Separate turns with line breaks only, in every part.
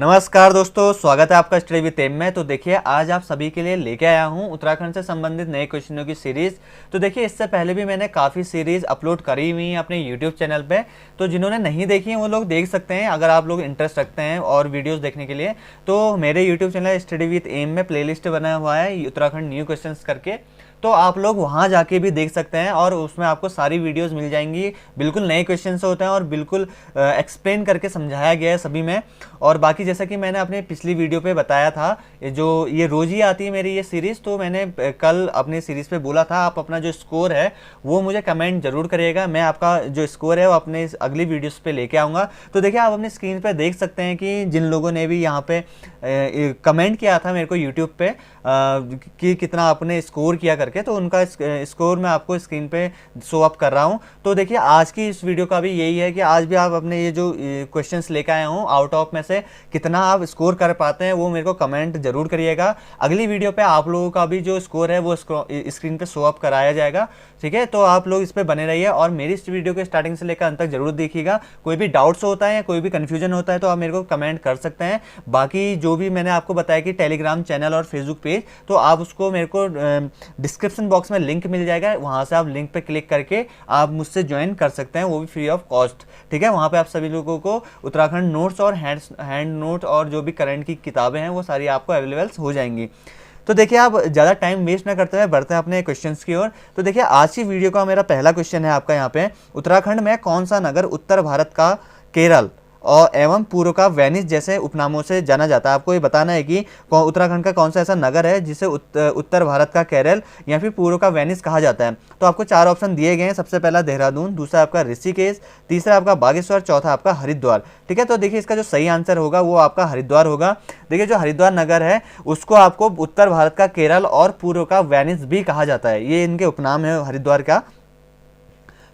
नमस्कार दोस्तों, स्वागत है आपका स्टडी विद एम में। तो देखिए आज आप सभी के लिए लेके आया हूँ उत्तराखंड से संबंधित नए क्वेश्चनों की सीरीज़। तो देखिए इससे पहले भी मैंने काफ़ी सीरीज़ अपलोड करी हुई हैं अपने यूट्यूब चैनल पे, तो जिन्होंने नहीं देखी हैं वो लोग देख सकते हैं अगर आप लोग इंटरेस्ट रखते हैं और वीडियोस देखने के लिए। तो मेरे YouTube channel study with M में प्लेलिस्ट बना हुआ है उत्तराखंड न्यू क्वेश्चन करके, तो आप लोग वहाँ जाके भी देख सकते हैं और उसमें आपको सारी वीडियोस मिल जाएंगी। बिल्कुल नए क्वेश्चंस होते हैं और बिल्कुल एक्सप्लेन करके समझाया गया है सभी में। और बाकी जैसा कि मैंने अपने पिछली वीडियो पे बताया था, ये रोज़ ही आती है मेरी ये सीरीज़, तो मैंने कल अपनी सीरीज़ पे बोला था आप अपना जो स्कोर है वो मुझे कमेंट जरूर करिएगा। मैं आपका जो स्कोर है वो अपने अगली वीडियोस पे लेके आऊँगा। तो देखिए आप अपनी स्क्रीन पर देख सकते हैं कि जिन लोगों ने भी यहाँ पे कमेंट किया था मेरे को यूट्यूब पे कि कितना आपने स्कोर किया करके, तो उनका स्कोर मैं आपको स्क्रीन पे शो अप कर रहा हूं। तो देखिए आज की इस वीडियो का भी यही है कि आज भी आप अपने ये जो क्वेश्चंस लेकर आए हूं आउट ऑफ में से कितना आप स्कोर कर पाते हैं वो मेरे को कमेंट जरूर करिएगा। अगली वीडियो पे आप लोगों का भी जो स्कोर है वो स्क्रीन पे शो अप कराया जाएगा, ठीक है। तो आप लोग इस पर बने रहिए और मेरी इस वीडियो के स्टार्टिंग से लेकर अंत तक जरूर देखिएगा। कोई भी डाउट्स होता है या कोई भी कन्फ्यूजन होता है तो आप मेरे को कमेंट कर सकते हैं। बाकी जो भी मैंने आपको बताया कि टेलीग्राम चैनल और फेसबुक पेज, तो आप उसको मेरे को डिस्क्रिप्शन बॉक्स में लिंक मिल जाएगा, वहां से आप लिंक पे क्लिक करके आप मुझसे ज्वाइन कर सकते हैं, वो भी फ्री ऑफ कॉस्ट, ठीक है। वहां पे आप सभी लोगों को उत्तराखंड नोट्स और हैंड नोट और जो भी करंट की किताबें हैं वो सारी आपको अवेलेबल हो जाएंगी। तो देखिए आप ज़्यादा टाइम वेस्ट ना करते हुए बढ़ते हैं अपने क्वेश्चंस की ओर। तो देखिए आज की वीडियो का मेरा पहला क्वेश्चन है आपका यहाँ पे, उत्तराखंड में कौन सा नगर उत्तर भारत का केरल और एवं पूर्व का वेनिस जैसे उपनामों से जाना जाता है। आपको ये बताना है कि उत्तराखंड का कौन सा ऐसा नगर है जिसे उत्तर भारत का केरल या फिर पूर्व का वेनिस कहा जाता है। तो आपको चार ऑप्शन दिए गए हैं। सबसे पहला देहरादून, दूसरा आपका ऋषिकेश, तीसरा आपका बागेश्वर, चौथा आपका हरिद्वार, ठीक है। तो देखिए इसका जो सही आंसर होगा वो आपका हरिद्वार होगा। देखिए जो हरिद्वार नगर है उसको आपको उत्तर भारत का केरल और पूर्व का वेनिस भी कहा जाता है, ये इनके उपनाम है हरिद्वार का।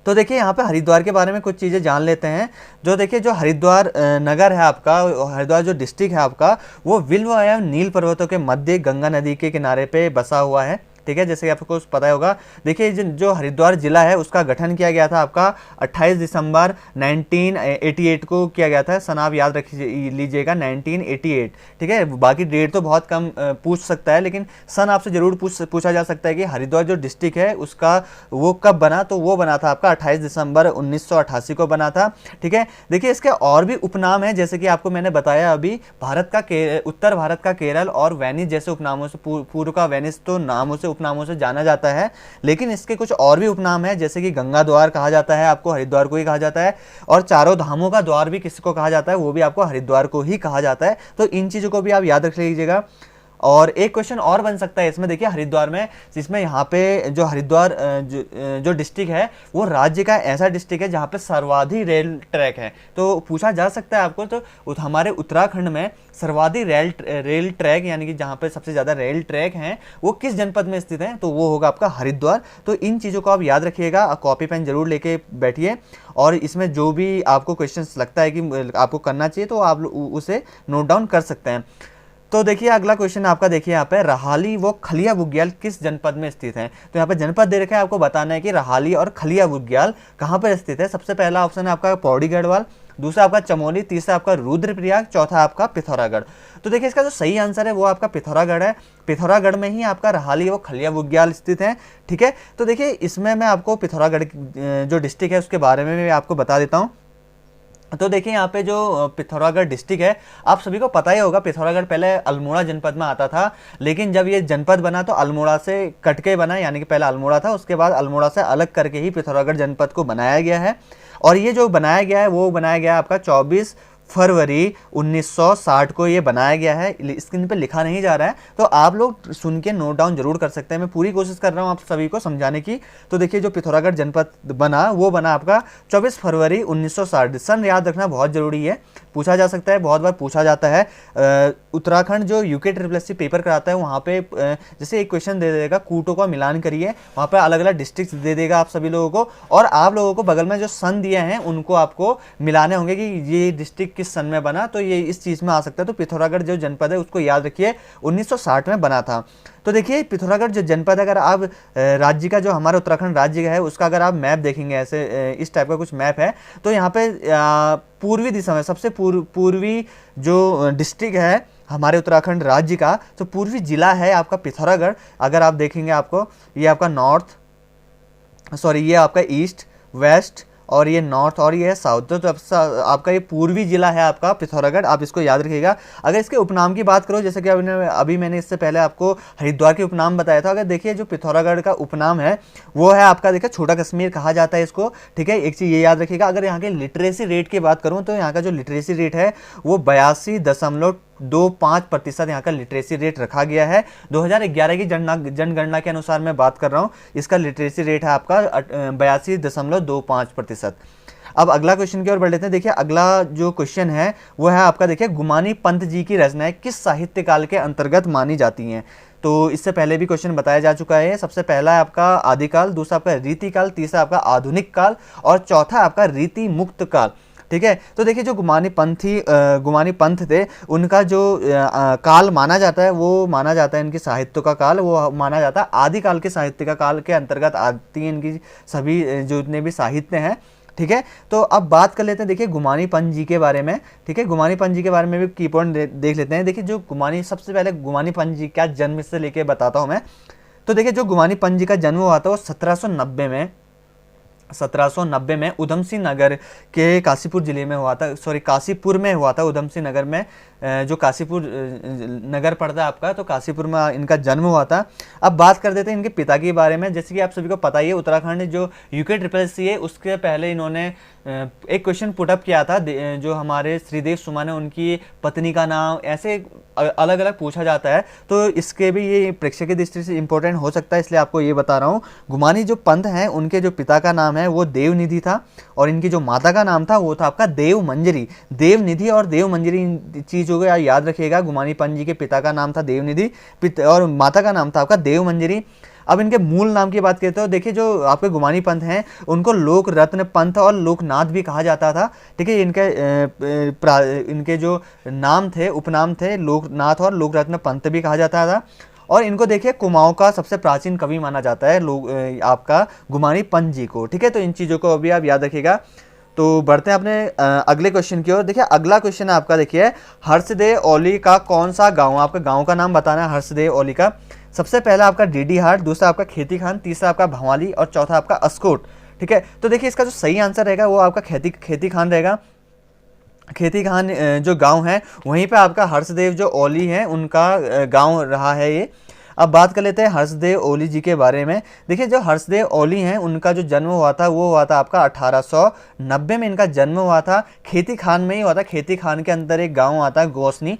तो देखिए यहाँ पे हरिद्वार के बारे में कुछ चीज़ें जान लेते हैं। जो देखिए जो हरिद्वार नगर है आपका, हरिद्वार जो डिस्ट्रिक्ट है आपका, वो विल्व एवं नील पर्वतों के मध्य गंगा नदी के किनारे पे बसा हुआ है, ठीक है, जैसे कि आपको पता होगा। देखिए जो हरिद्वार जिला है उसका गठन किया गया था आपका 28 दिसंबर 1988 को किया गया था। सन आप याद रख लीजिएगा 1988, ठीक है। बाकी डेट तो बहुत कम पूछ सकता है, लेकिन सन आपसे जरूर पूछा जा सकता है कि हरिद्वार जो डिस्ट्रिक्ट है उसका वो कब बना, तो वो बना था आपका 28 दिसंबर 1988 को बना था, ठीक है। देखिए इसके और भी उपनाम है, जैसे कि आपको मैंने बताया अभी, भारत का उत्तर भारत का केरल और वेनिस जैसे उपनामों से, पूर्व का वेनिस तो नामों से उपनामों से जाना जाता है, लेकिन इसके कुछ और भी उपनाम है, जैसे कि गंगा द्वार कहा जाता है आपको, हरिद्वार को ही कहा जाता है, और चारों धामों का द्वार भी किसको कहा जाता है, वो भी आपको हरिद्वार को ही कहा जाता है। तो इन चीजों को भी आप याद रख लीजिएगा। और एक क्वेश्चन और बन सकता है इसमें, देखिए हरिद्वार में, जिसमें यहाँ पे जो हरिद्वार जो डिस्ट्रिक्ट है वो राज्य का ऐसा डिस्ट्रिक्ट है जहाँ पे सर्वाधिक रेल ट्रैक है। तो पूछा जा सकता है आपको, तो हमारे उत्तराखंड में सर्वाधिक रेल ट्रैक यानी कि जहाँ पे सबसे ज़्यादा रेल ट्रैक हैं वो किस जनपद में स्थित है, तो वो होगा आपका हरिद्वार। तो इन चीज़ों को आप याद रखिएगा, कॉपी पेन जरूर लेके बैठिए और इसमें जो भी आपको क्वेश्चन लगता है कि आपको करना चाहिए तो आप उसे नोट डाउन कर सकते हैं। तो देखिए अगला क्वेश्चन आपका, देखिए यहाँ पे रहाली व खलिया बुग्याल किस जनपद में स्थित है। तो यहाँ पे जनपद दे रखा है, आपको बताना है कि रहाली और खलिया बुग्याल कहाँ पर स्थित है। सबसे पहला ऑप्शन है आपका पौड़ी गढ़वाल, दूसरा आपका चमोली, तीसरा आपका रुद्रप्रयाग, चौथा आपका पिथौरागढ़। तो देखिए इसका जो सही आंसर है वो आपका पिथौरागढ़ है। पिथौरागढ़ में ही आपका रहाली व खलिया बुग्याल स्थित है, ठीक है। तो देखिए इसमें मैं आपको पिथौरागढ़ जो डिस्ट्रिक्ट है उसके बारे में मैं आपको बता देता हूँ। तो देखिए यहाँ पे जो पिथौरागढ़ डिस्ट्रिक्ट है, आप सभी को पता ही होगा पिथौरागढ़ पहले अल्मोड़ा जनपद में आता था, लेकिन जब ये जनपद बना तो अल्मोड़ा से कट के बना, यानी कि पहले अल्मोड़ा था, उसके बाद अल्मोड़ा से अलग करके ही पिथौरागढ़ जनपद को बनाया गया है। और ये जो बनाया गया है वो बनाया गया है आपका 24 फरवरी 1960 को ये बनाया गया है। स्क्रीन पे लिखा नहीं जा रहा है, तो आप लोग सुन के नोट डाउन जरूर कर सकते हैं। मैं पूरी कोशिश कर रहा हूँ आप सभी को समझाने की। तो देखिए जो पिथौरागढ़ जनपद बना वो बना आपका 24 फरवरी 1960। सन याद रखना बहुत जरूरी है, पूछा जा सकता है, बहुत बार पूछा जाता है। उत्तराखंड जो यूके SSC पेपर कराता है वहाँ पे जैसे एक क्वेश्चन दे देगा, कूटों का मिलान करिए, वहाँ पे अलग अलग डिस्ट्रिक्ट दे देगा आप सभी लोगों को, और आप लोगों को बगल में जो सन दिए हैं उनको आपको मिलाने होंगे कि ये डिस्ट्रिक्ट किस सन में बना, तो ये इस चीज में आ सकता है। तो पिथौरागढ़ जो जनपद है उसको याद रखिए 1960 में बना था। तो देखिए पिथौरागढ़ जो जनपद, अगर आप राज्य का, जो हमारा उत्तराखंड राज्य का है, उसका अगर आप मैप देखेंगे, ऐसे इस टाइप का कुछ मैप है, तो यहाँ पे पूर्वी दिशा में सबसे पूर्वी जो डिस्ट्रिक्ट है हमारे उत्तराखंड राज्य का, तो पूर्वी जिला है आपका पिथौरागढ़। अगर आप देखेंगे आपको, ये आपका नॉर्थ, सॉरी ये आपका ईस्ट, वेस्ट, और ये नॉर्थ, और ये साउथ। तो आपका ये पूर्वी जिला है आपका पिथौरागढ़, आप इसको याद रखिएगा। अगर इसके उपनाम की बात करो, जैसे कि अभी मैंने इससे पहले आपको हरिद्वार के उपनाम बताया था, अगर देखिए जो पिथौरागढ़ का उपनाम है वो है आपका, देखिए छोटा कश्मीर कहा जाता है इसको, ठीक है। एक चीज़ ये याद रखिएगा। अगर यहाँ के लिटरेसी रेट की बात करूँ तो यहाँ का जो लिटरेसी रेट है वो 82.25% यहाँ का लिटरेसी रेट रखा गया है। 2011 की जनगणना के अनुसार मैं बात कर रहा हूँ, इसका लिटरेसी रेट है आपका 82.25%। अब अगला क्वेश्चन की ओर बढ़ लेते हैं। देखिए अगला जो क्वेश्चन है वो है आपका, देखिए गुमानी पंत जी की रचनाएं किस साहित्य काल के अंतर्गत मानी जाती हैं। तो इससे पहले भी क्वेश्चन बताया जा चुका है। सबसे पहला है आपका आदिकाल, दूसरा आपका रीतिकाल, तीसरा आपका आधुनिक काल, और चौथा आपका रीति मुक्त काल, ठीक है। तो देखिए जो गुमानी पंथ थे, उनका जो काल माना जाता है वो माना जाता है, इनकी साहित्य का काल वो माना जाता है आदिकाल के साहित्य का काल के अंतर्गत आती है इनकी सभी जो इतने भी साहित्य हैं, ठीक है। तो अब बात कर लेते हैं देखिए गुमानी पंत जी के बारे में, ठीक है। गुमानी पंत जी के बारे में भी की पॉइंट देख लेते हैं। देखिए जो सबसे पहले गुमानी पंत जी क्या जन्म से लेके बताता हूँ मैं। तो देखिए जो गुमानी पंत जी का जन्म हुआ था वो 1790 में उधम सिंह नगर के काशीपुर जिले में हुआ था, सॉरी काशीपुर में हुआ था, उधम सिंह नगर में जो काशीपुर नगर पड़ता है आपका, तो काशीपुर में इनका जन्म हुआ था। अब बात कर देते हैं इनके पिता के बारे में। जैसे कि आप सभी को पता ही है, उत्तराखंड जो UKSSC है उसके पहले इन्होंने एक क्वेश्चन पुटअप किया था, जो हमारे श्रीदेव सुमन है उनकी पत्नी का नाम, ऐसे अलग अलग पूछा जाता है। तो इसके भी ये प्रेक्षक की दृष्टि से इंपॉर्टेंट हो सकता है, इसलिए आपको ये बता रहा हूँ। गुमानी जो पंत हैं उनके जो पिता का नाम है वो देवनिधि था, और इनकी जो माता का नाम था वो था आपका देवमंजरी। देवनिधि और देवमंजरी चीज हो गया, याद रखिएगा। गुमानी पंत जी के पिता का नाम था देवनिधि और माता का नाम था आपका देवमंजरी। अब इनके मूल नाम की बात करते हो, देखिए जो आपके गुमानी पंत हैं उनको लोक रत्न पंत और लोकनाथ भी कहा जाता था, ठीक है। इनके जो नाम थे, उपनाम थे, लोकनाथ और लोकरत्न पंत भी कहा जाता था। और इनको देखिए कुमाऊं का सबसे प्राचीन कवि माना जाता है आपका गुमानी पंत जी को, ठीक है। तो इन चीज़ों को अभी आप याद रखिएगा। तो बढ़ते हैं अपने अगले क्वेश्चन की ओर। देखिए अगला क्वेश्चन है आपका, देखिए हर्षदेव ओली का कौन सा गांव, आपका गांव का नाम बताना है हर्षदेव ओली का। सबसे पहला आपका डीडी हाट, दूसरा आपका खेती खान, तीसरा आपका भंवाली, और चौथा आपका अस्कोट, ठीक है। तो देखिए इसका जो सही आंसर रहेगा वो आपका खेती खान रहेगा। खेती खान जो गांव है वहीं पे आपका हर्षदेव जो ओली है उनका गांव रहा है ये। अब बात कर लेते हैं हर्षदेव ओली जी के बारे में। देखिए जो हर्षदेव ओली हैं उनका जो जन्म हुआ था वो हुआ था आपका 1890 में इनका जन्म हुआ था। खेती खान में ही हुआ था। खेती खान के अंदर एक गांव आता है गोसनी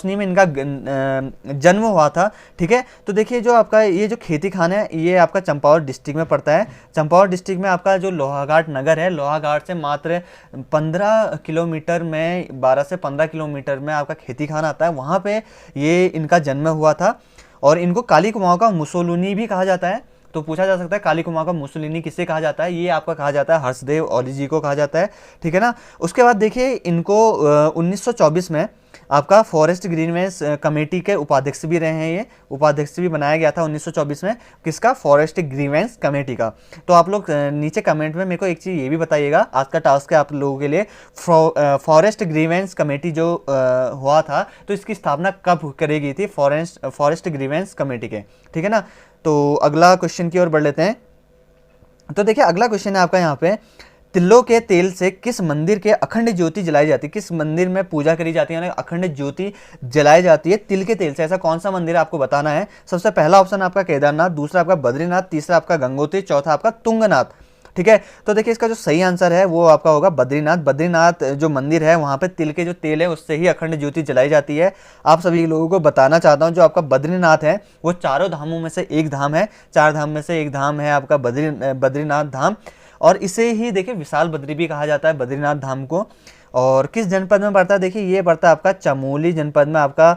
में इनका जन्म हुआ था, ठीक है। तो देखिए जो आपका ये जो खेती खान है ये आपका चंपावत डिस्ट्रिक्ट में पड़ता है। चंपावत डिस्ट्रिक्ट में आपका जो लोहाघाट नगर है, लोहाघाट से मात्र 15 किलोमीटर में, 12 से 15 किलोमीटर में आपका खेती खान आता है, वहाँ पे ये इनका जन्म हुआ था। और इनको काली कुमाऊं का मुसोलिनी भी कहा जाता है। तो पूछा जा सकता है काली कुमाऊं का मुसोलिनी किसे कहा जाता है, ये आपका कहा जाता है हर्षदेव ओली जी को कहा जाता है, ठीक है ना। उसके बाद देखिए इनको 1924 में आपका फॉरेस्ट ग्रीनवेंस कमेटी के उपाध्यक्ष भी रहे हैं। ये उपाध्यक्ष भी बनाया गया था 1924 में, किसका, फॉरेस्ट ग्रीनवेंस कमेटी का। तो आप लोग नीचे कमेंट में मेरे को एक चीज़ ये भी बताइएगा, आज का टास्क है आप लोगों के लिए, फॉरेस्ट ग्रीवेंस कमेटी जो हुआ था तो इसकी स्थापना कब करी गई थी, फॉरेस्ट ग्रीवेंस कमेटी के, ठीक है ना। तो अगला क्वेश्चन की ओर बढ़ लेते हैं। तो देखिए अगला क्वेश्चन है आपका यहाँ पे, तिलों के तेल से किस मंदिर के अखंड ज्योति जलाई जाती है, किस मंदिर में पूजा करी जाती है, अखंड ज्योति जलाई जाती है तिल के तेल से, ऐसा कौन सा मंदिर है आपको बताना है। सबसे पहला ऑप्शन आपका केदारनाथ, दूसरा आपका बद्रीनाथ, तीसरा आपका गंगोत्री, चौथा आपका तुंगनाथ, ठीक है। तो देखिए इसका जो सही आंसर है वो आपका होगा बद्रीनाथ। बद्रीनाथ जो मंदिर है वहाँ पे तिल के जो तेल है उससे ही अखंड ज्योति जलाई जाती है। आप सभी लोगों को बताना चाहता हूँ जो आपका बद्रीनाथ है वो चारों धामों में से एक धाम है, 4 धाम में से एक धाम है आपका बद्रीनाथ धाम। और इसे ही देखिए विशाल बद्री भी कहा जाता है बद्रीनाथ धाम को। और किस जनपद में पड़ता है, देखिए ये पड़ता है आपका चमोली जनपद में आपका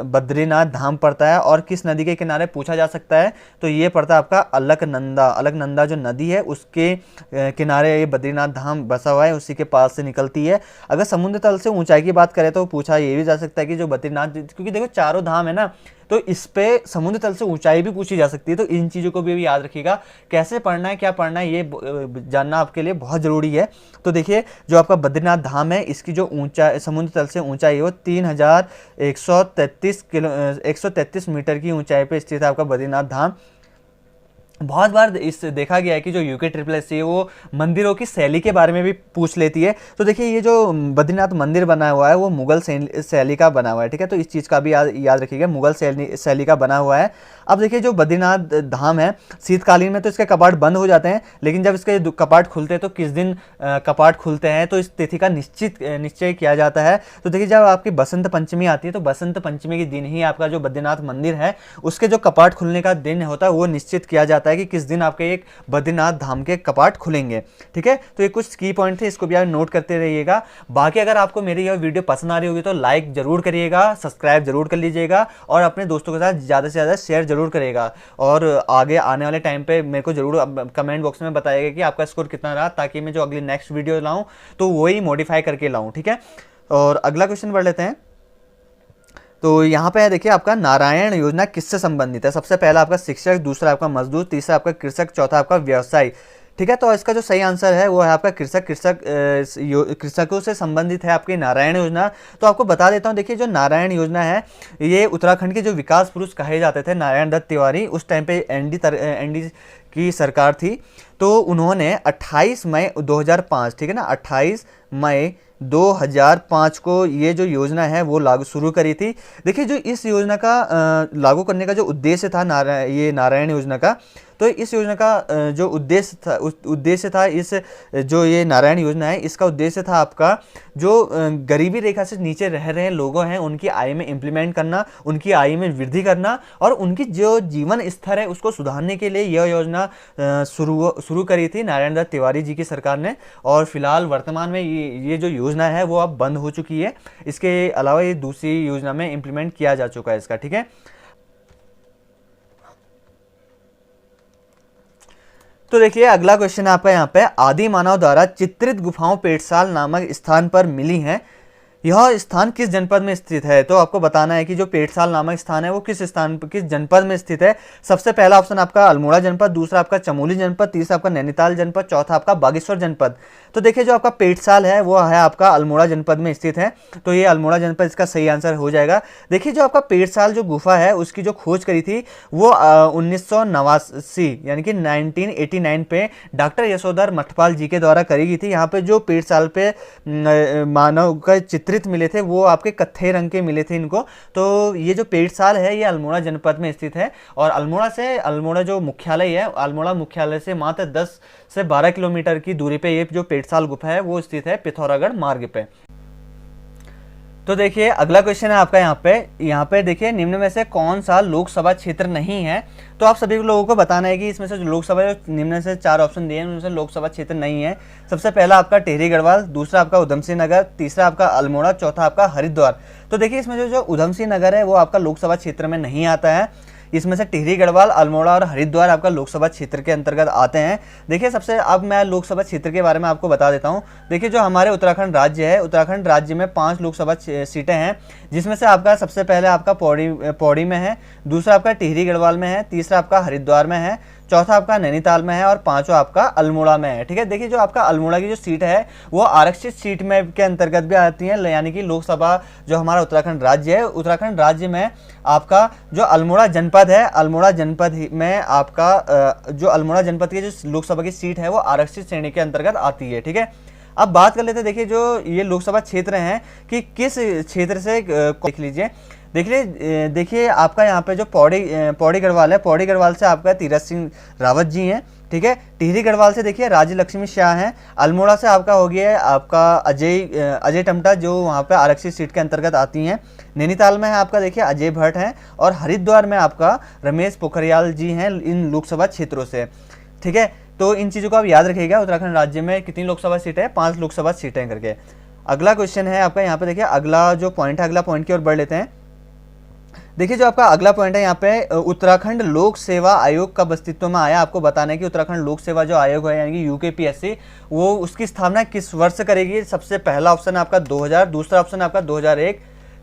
बद्रीनाथ धाम पड़ता है। और किस नदी के किनारे पूछा जा सकता है, तो ये पड़ता है आपका अलकनंदा जो नदी है उसके किनारे ये बद्रीनाथ धाम बसा हुआ है, उसी के पास से निकलती है। अगर समुद्र तल से ऊंचाई की बात करें तो पूछा ये भी जा सकता है कि जो बद्रीनाथ, क्योंकि देखो चारों धाम है ना, तो इस पे समुद्र तल से ऊंचाई भी पूछी जा सकती है। तो इन चीज़ों को भी याद रखिएगा, कैसे पढ़ना है, क्या पढ़ना है, ये जानना आपके लिए बहुत ज़रूरी है। तो देखिए जो आपका बद्रीनाथ धाम है, इसकी जो ऊंचाई समुद्र तल से ऊंचाई है वो 133 मीटर की ऊंचाई पे स्थित है आपका बद्रीनाथ धाम। बहुत बार इस देखा गया है कि जो यूके ट्रिपल एस है वो मंदिरों की शैली के बारे में भी पूछ लेती है। तो देखिए ये जो बद्रीनाथ मंदिर बना हुआ है वो मुगल शैली का बना हुआ है, ठीक है। तो इस चीज़ का भी याद रखिएगा, मुगल शैली का बना हुआ है। अब देखिए जो बद्रीनाथ धाम है, शीतकालीन में तो इसके कपाट बंद हो जाते हैं, लेकिन जब इसके कपाट खुलते हैं तो किस दिन कपाट खुलते हैं, तो इस तिथि का निश्चय किया जाता है। तो देखिए जब आपकी बसंत पंचमी आती है तो बसंत पंचमी के दिन ही आपका जो बद्रीनाथ मंदिर है उसके जो कपाट खुलने का दिन होता है वो निश्चित किया जाता है कि किस दिन आपके एक बद्रीनाथ धाम के कपाट खुलेंगे, ठीक है। तो ये कुछ की पॉइंट थे, इसको भी आप नोट करते रहिएगा। बाकी अगर आपको मेरी यह वीडियो पसंद आ रही होगी तो लाइक जरूर करिएगा, सब्सक्राइब जरूर कर लीजिएगा और अपने दोस्तों के साथ ज़्यादा से ज़्यादा शेयर जरूर करिएगा। और आगे आने वाले टाइम पे मेरे को जरूर कमेंट बॉक्स में बताइएगा कि आपका स्कोर कितना रहा, ताकि मैं जो अगली नेक्स्ट वीडियो लाऊं तो वही मॉडिफाई करके लाऊं, ठीक है। और अगला क्वेश्चन पढ़ लेते हैं। तो यहाँ पे है देखिए आपका नारायण योजना किससे संबंधित है। सबसे पहला आपका शिक्षक, दूसरा आपका मजदूर, तीसरा आपका कृषक, चौथा आपका व्यवसायी, ठीक है। तो इसका जो सही आंसर है वो है आपका कृषकों से संबंधित है आपकी नारायण योजना। तो आपको बता देता हूँ, देखिए जो नारायण योजना है ये उत्तराखंड के जो विकास पुरुष कहे जाते थे नारायण दत्त तिवारी, उस टाइम पे एनडी की सरकार थी। तो उन्होंने 28 मई 2005, ठीक है ना, 28 मई 2005 को ये जो योजना है वो लागू शुरू करी थी। देखिए जो इस योजना का लागू करने का जो उद्देश्य था ये नारायण योजना का, तो इस योजना का जो उद्देश्य था इस जो ये नारायण योजना है इसका उद्देश्य था आपका जो गरीबी रेखा से नीचे रह रहे लोगों हैं उनकी आय में इम्प्लीमेंट करना, उनकी आय में वृद्धि करना और उनकी जो जीवन स्तर है उसको सुधारने के लिए यह योजना शुरू करी थी नारायण दत्त तिवारी जी की सरकार ने। और फिलहाल वर्तमान में ये जो योजना है वो अब बंद हो चुकी है। इसके अलावा ये दूसरी योजना में इम्प्लीमेंट किया जा चुका है इसका, ठीक है। तो देखिए अगला क्वेश्चन है आपका यहाँ पे, आदि मानव द्वारा चित्रित गुफाओं पेटसाल नामक स्थान पर मिली हैं, यह स्थान किस जनपद में स्थित है। तो आपको बताना है कि जो पेटसाल नामक स्थान है वो किस जनपद में स्थित है। सबसे पहला ऑप्शन आपका अल्मोड़ा जनपद, दूसरा आपका चमोली जनपद, तीसरा आपका नैनीताल जनपद, चौथा आपका बागेश्वर जनपद। तो देखिए जो आपका पेटसाल है वो है आपका अल्मोड़ा जनपद में स्थित है, तो ये अल्मोड़ा जनपद इसका सही आंसर हो जाएगा। देखिए जो आपका पेटसाल जो गुफा है उसकी जो खोज करी थी वो 1989 यानी कि 1989 पे डॉक्टर यशोधर मठपाल जी के द्वारा करी गई थी। यहाँ पे जो पेटसाल पे मानव का चित्रित मिले थे वो आपके कत्थे रंग के मिले थे इनको। तो ये जो पेटसाल है ये अल्मोड़ा जनपद में स्थित है और अल्मोड़ा जो मुख्यालय है, अल्मोड़ा मुख्यालय से मात्र 10 से 12 किलोमीटर की दूरी पे ये जो पेटसाल गुफा है वो स्थित है पिथौरागढ़ मार्ग पे। तो देखिए अगला क्वेश्चन है आपका यहाँ पे देखिए निम्न में से कौन सा लोकसभा क्षेत्र नहीं है। तो आप सभी लोगों को बताना है कि इसमें से जो लोकसभा निम्न से 4 ऑप्शन दिए हैं उनमें से लोकसभा क्षेत्र नहीं है। सबसे पहला आपका टिहरी गढ़वाल, दूसरा आपका उधम सिंह नगर, तीसरा आपका अल्मोड़ा, चौथा आपका हरिद्वार। तो देखिए इसमें जो उधम सिंह नगर है वो आपका लोकसभा क्षेत्र में नहीं आता है। इसमें से टिहरी गढ़वाल, अल्मोड़ा और हरिद्वार आपका लोकसभा क्षेत्र के अंतर्गत आते हैं। देखिए सबसे अब मैं लोकसभा क्षेत्र के बारे में आपको बता देता हूं। देखिए जो हमारे उत्तराखंड राज्य है, उत्तराखंड राज्य में 5 लोकसभा सीटें हैं, जिसमें से आपका सबसे पहले आपका पौड़ी में है, दूसरा आपका टिहरी गढ़वाल में है, तीसरा आपका हरिद्वार में है, चौथा आपका नैनीताल में है और पांचवा आपका अल्मोड़ा में है, ठीक है। देखिए जो आपका अल्मोड़ा की जो सीट है वो आरक्षित सीट में के अंतर्गत भी आती है, यानी कि लोकसभा जो हमारा उत्तराखंड राज्य है, उत्तराखंड राज्य में आपका जो अल्मोड़ा जनपद है, अल्मोड़ा जनपद में आपका जो अल्मोड़ा जनपद की जो लोकसभा की सीट है वो आरक्षित श्रेणी के अंतर्गत आती है, ठीक है। अब बात कर लेते हैं, देखिए जो ये लोकसभा क्षेत्र हैं कि किस क्षेत्र से देख लीजिए। देखिए आपका यहाँ पे जो पौड़ी गढ़वाल है, पौड़ी गढ़वाल से आपका तीरथ सिंह रावत जी हैं, ठीक है। टिहरी गढ़वाल से देखिए राज्य लक्ष्मी शाह हैं। अल्मोड़ा से आपका हो गया है आपका अजय टमटा जो वहाँ पे आरक्षित सीट के अंतर्गत आती हैं। नैनीताल में है आपका देखिए अजय भट्ट हैं और हरिद्वार में आपका रमेश पोखरियाल जी हैं इन लोकसभा क्षेत्रों से, ठीक है। तो इन चीज़ों को आप याद रखिएगा। उत्तराखंड राज्य में कितनी लोकसभा सीटें हैं? 5 लोकसभा सीटें करके। अगला क्वेश्चन है आपका यहाँ पे देखिए, अगला जो पॉइंट है, अगला पॉइंट की ओर बढ़ लेते हैं। देखिए जो आपका अगला पॉइंट है यहाँ पे, उत्तराखंड लोक सेवा आयोग कब अस्तित्व में आया। आपको बताना है कि उत्तराखंड लोक सेवा जो आयोग है यानी कि यूकेपीएससी, वो उसकी स्थापना किस वर्ष करेगी। सबसे पहला ऑप्शन है आपका 2000, दूसरा ऑप्शन है आपका 2001,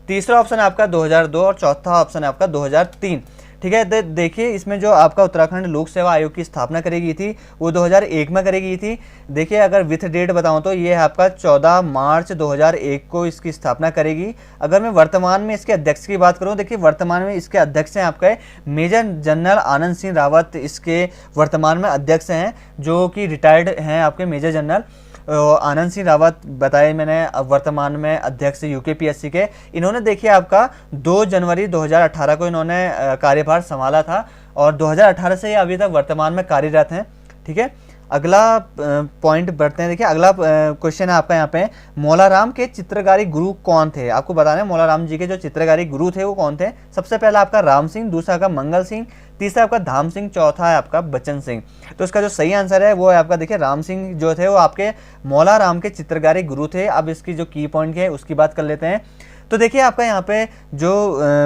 तीसरा ऑप्शन है आपका 2002 और चौथा ऑप्शन है आपका 2003। ठीक है, देखिए इसमें जो आपका उत्तराखंड लोक सेवा आयोग की स्थापना करी गई थी वो 2001 में करी गई थी। देखिए अगर विथ डेट बताऊं तो ये है आपका 14 मार्च 2001 को इसकी स्थापना करेगी। अगर मैं वर्तमान में इसके अध्यक्ष की बात करूं, देखिए वर्तमान में इसके अध्यक्ष हैं आपका मेजर जनरल आनंद सिंह रावत, इसके वर्तमान में अध्यक्ष हैं, जो कि रिटायर्ड हैं आपके मेजर जनरल आनंद सिंह रावत बताए मैंने, वर्तमान में अध्यक्ष यूकेपीएससी के। इन्होंने देखिए आपका 2 जनवरी 2018 को इन्होंने कार्यभार संभाला था और 2018 से अभी तक वर्तमान में कार्यरत हैं। ठीक है, अगला पॉइंट बढ़ते हैं। देखिए अगला क्वेश्चन है आपका यहाँ पे, मौलाराम के चित्रकारी गुरु कौन थे? आपको बताना है मौलाराम जी के जो चित्रकारी गुरु थे वो कौन थे। सबसे पहला आपका राम सिंह, दूसरा आपका मंगल सिंह, तीसरा आपका धाम सिंह, चौथा है आपका बच्चन सिंह। तो इसका जो सही आंसर है वो है आपका देखिए राम सिंह जो थे वो आपके मौलाराम के चित्रकारी गुरु थे। अब इसकी जो की पॉइंट है उसकी बात कर लेते हैं। तो देखिए आपका यहाँ पे जो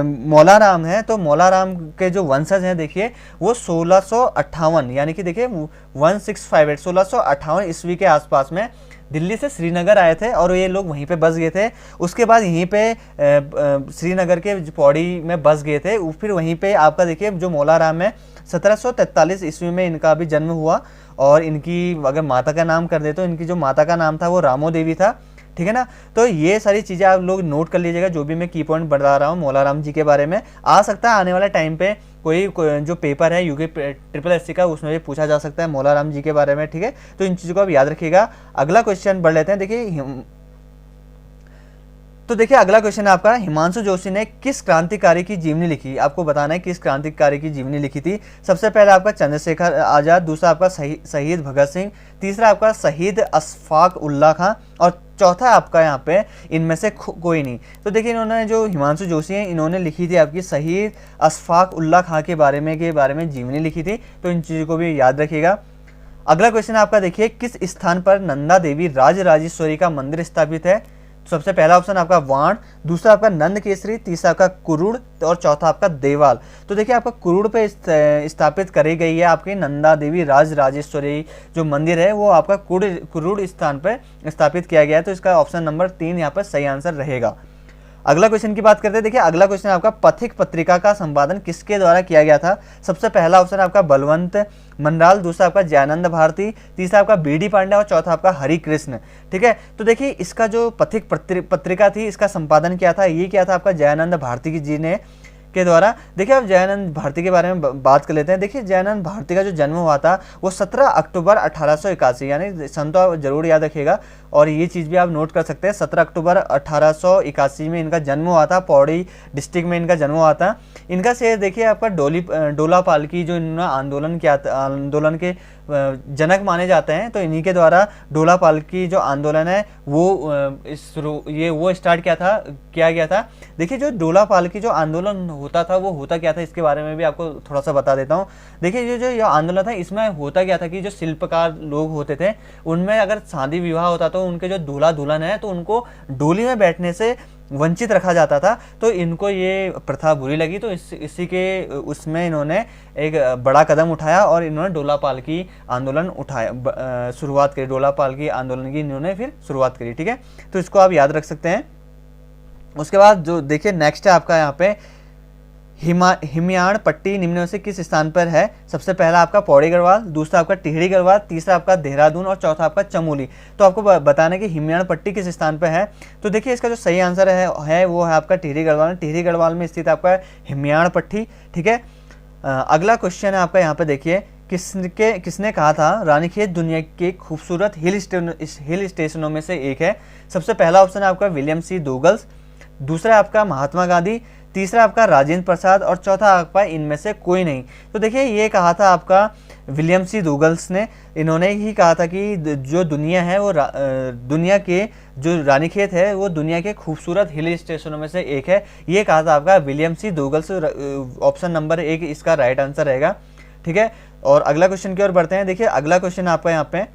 मौलाराम है, तो मौलाराम के जो वंशज हैं देखिए वो 1658 यानी कि देखिए 1658 1658 ईस्वी के आसपास में दिल्ली से श्रीनगर आए थे और ये लोग वहीं पे बस गए थे। उसके बाद यहीं पे श्रीनगर के पौड़ी में बस गए थे। फिर वहीं पे आपका देखिए जो मौलाराम है 1743 ईस्वी में इनका भी जन्म हुआ और इनकी अगर माता का नाम कर दे तो इनकी जो माता का नाम था वो रामो देवी था। ठीक है ना, तो ये सारी चीज़ें आप लोग नोट कर लीजिएगा, जो भी मैं की पॉइंट बता रहा हूँ मौलाराम जी के बारे में। आ सकता है आने वाले टाइम पे कोई जो पेपर है यूके ट्रिपल एससी का उसमें भी पूछा जा सकता है मौलाराम जी के बारे में। ठीक है, तो इन चीज़ों को आप याद रखिएगा। अगला क्वेश्चन बढ़ लेते हैं। देखिए अगला क्वेश्चन है आपका, हिमांशु जोशी ने किस क्रांतिकारी की जीवनी लिखी? आपको बताना है किस क्रांतिकारी की जीवनी लिखी थी। सबसे पहला आपका चंद्रशेखर आजाद, दूसरा आपका शहीद भगत सिंह, तीसरा आपका शहीद अशफाक उल्लाह खां और चौथा आपका यहाँ पे इनमें से कोई नहीं। तो देखिए इन्होंने जो हिमांशु जोशी हैं इन्होंने लिखी थी आपकी शहीद अशफाक उल्लाह खां के बारे में जीवनी लिखी थी। तो इन चीज़ों को भी याद रखिएगा। अगला क्वेश्चन आपका देखिए, किस स्थान पर नंदा देवी राजराजेश्वरी का मंदिर स्थापित है? सबसे पहला ऑप्शन आपका वाण, दूसरा आपका नंद केसरी, तीसरा आपका कुरुड़ और चौथा आपका देवाल। तो देखिए आपका कुरुड़ पे स्थापित करी गई है आपकी नंदा देवी राजराजेश्वरी जो मंदिर है वो आपका कुरुड़ स्थान पर स्थापित किया गया है। तो इसका ऑप्शन नंबर 3 यहाँ पर सही आंसर रहेगा। अगला क्वेश्चन की बात करते हैं। देखिए अगला क्वेश्चन आपका, पथिक पत्रिका का संपादन किसके द्वारा किया गया था? सबसे पहला ऑप्शन आपका बलवंत मंडराल, दूसरा आपका जयानंद भारती, तीसरा आपका बीडी पांडे और चौथा आपका हरि कृष्ण। ठीक है, तो देखिए इसका जो पथिक पत्रिका थी इसका संपादन किया था, ये किया था आपका जयानंद भारती जी ने के द्वारा। देखिए अब जयानंद भारती के बारे में बात कर लेते हैं। देखिए जयानंद भारती का जो जन्म हुआ था वो 17 अक्टूबर 1881 यानी सन तो आप जरूर याद रखिएगा और ये चीज़ भी आप नोट कर सकते हैं। 17 अक्टूबर 1881 में इनका जन्म हुआ था, पौड़ी डिस्ट्रिक्ट में इनका जन्म हुआ था। इनका शेर देखिए आपका डोला पालकी जो इन्होंने आंदोलन किया था, आंदोलन के जनक माने जाते हैं, तो इन्हीं के द्वारा डोला पालकी जो आंदोलन है वो स्टार्ट किया गया था। देखिए जो डोला पालकी जो आंदोलन होता था वो होता क्या था इसके बारे में भी आपको थोड़ा सा बता देता हूँ। देखिए ये आंदोलन था इसमें होता क्या था कि जो शिल्पकार लोग होते थे उनमें अगर शादी विवाह होता तो उनके जो दूल्हा दुल्हन है तो उनको डोली में बैठने से वंचित रखा जाता था। तो इनको ये प्रथा बुरी लगी तो इसी के उसमें इन्होंने एक बड़ा कदम उठाया और इन्होंने डोला पालकी आंदोलन शुरुआत करी। डोला पालकी आंदोलन की इन्होंने फिर शुरुआत करी। ठीक है, तो इसको आप याद रख सकते हैं। उसके बाद जो देखिए नेक्स्ट है आपका यहाँ पे, हिमयाण पट्टी निम्न में से किस स्थान पर है? सबसे पहला आपका पौड़ी गढ़वाल, दूसरा आपका टिहरी गढ़वाल, तीसरा आपका देहरादून और चौथा आपका चमोली। तो आपको बताना है कि हिमयाण पट्टी किस स्थान पर है। तो देखिए इसका जो सही आंसर है वो है आपका टिहरी गढ़वाल। टिहरी गढ़वाल में स्थित आपका हिमयाण पट्टी। ठीक है, अगला क्वेश्चन है आपका यहाँ पे देखिए, किसने कहा था रानीखेत दुनिया के खूबसूरत हिल स्टेशनों में से एक है? सबसे पहला ऑप्शन है आपका विलियम सी डोगल्स, दूसरा आपका महात्मा गांधी, तीसरा आपका राजेंद्र प्रसाद और चौथा आपका इनमें से कोई नहीं। तो देखिए ये कहा था आपका विलियम सी डोगल्स ने। इन्होंने ही कहा था कि जो दुनिया है वो दुनिया के जो रानीखेत है वो दुनिया के खूबसूरत हिल स्टेशनों में से एक है। ये कहा था आपका विलियम सी डोगल्स। ऑप्शन नंबर 1 इसका राइट आंसर रहेगा। ठीक है, और अगला क्वेश्चन की ओर बढ़ते हैं। देखिए अगला क्वेश्चन आपका यहाँ पे,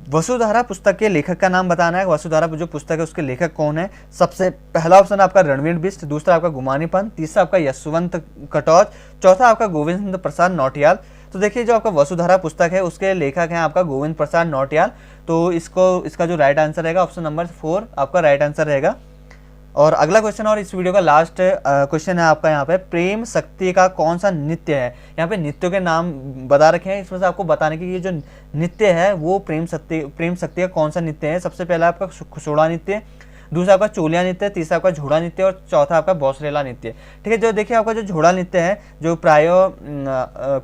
वसुधारा पुस्तक के लेखक का नाम बताना है। वसुधारा जो पुस्तक है उसके लेखक कौन है? सबसे पहला ऑप्शन आपका रणवीर बिष्ट, दूसरा आपका गुमानी पंत, तीसरा आपका यशवंत कटौज, चौथा आपका गोविंद प्रसाद नौटियाल। तो देखिए जो आपका वसुधारा पुस्तक है उसके लेखक हैं आपका गोविंद प्रसाद नौटियाल। तो इसका जो राइट आंसर रहेगा ऑप्शन नंबर 4 आपका राइट आंसर रहेगा। और अगला क्वेश्चन और इस वीडियो का लास्ट क्वेश्चन है आपका यहाँ पे, प्रेम शक्ति का कौन सा नृत्य है। यहाँ पे नृत्यों के नाम बता रखे हैं, इसमें से आपको बताने की ये जो नृत्य है वो प्रेम शक्ति का कौन सा नृत्य है। सबसे पहला आपका खुसोड़ा नृत्य, दूसरा आपका चोलिया नृत्य, तीसरा आपका झोड़ा नृत्य और चौथा आपका बौसरेला नृत्य। ठीक है, जो देखिए आपका जो झोड़ा नृत्य है जो प्राय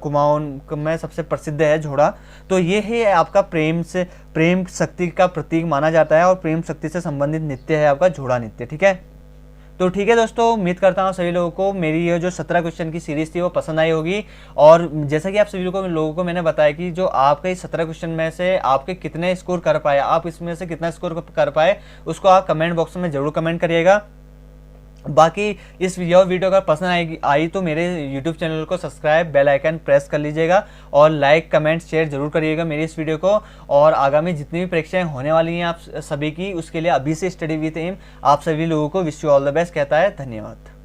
कुमाऊं में सबसे प्रसिद्ध है झोड़ा, तो ये है आपका प्रेम शक्ति का प्रतीक माना जाता है और प्रेम शक्ति से संबंधित नृत्य है आपका झोड़ा नृत्य। ठीक है, तो ठीक है दोस्तों, उम्मीद करता हूँ सभी लोगों को मेरी ये जो 17 क्वेश्चन की सीरीज थी वो पसंद आई होगी। और जैसा कि आप सभी लोगों को मैंने बताया कि जो आपके इस 17 क्वेश्चन में से आपके कितने स्कोर कर पाए, आप इसमें से कितना स्कोर कर पाए, उसको आप कमेंट बॉक्स में जरूर कमेंट करिएगा। बाकी इस वीडियो अगर पसंद आई तो मेरे YouTube चैनल को सब्सक्राइब, बेल आइकन प्रेस कर लीजिएगा और लाइक कमेंट शेयर जरूर करिएगा मेरी इस वीडियो को। और आगामी जितनी भी परीक्षाएं होने वाली हैं आप सभी की, उसके लिए अभी से स्टडी विद एम आप सभी लोगों को wish you all the best कहता है। धन्यवाद।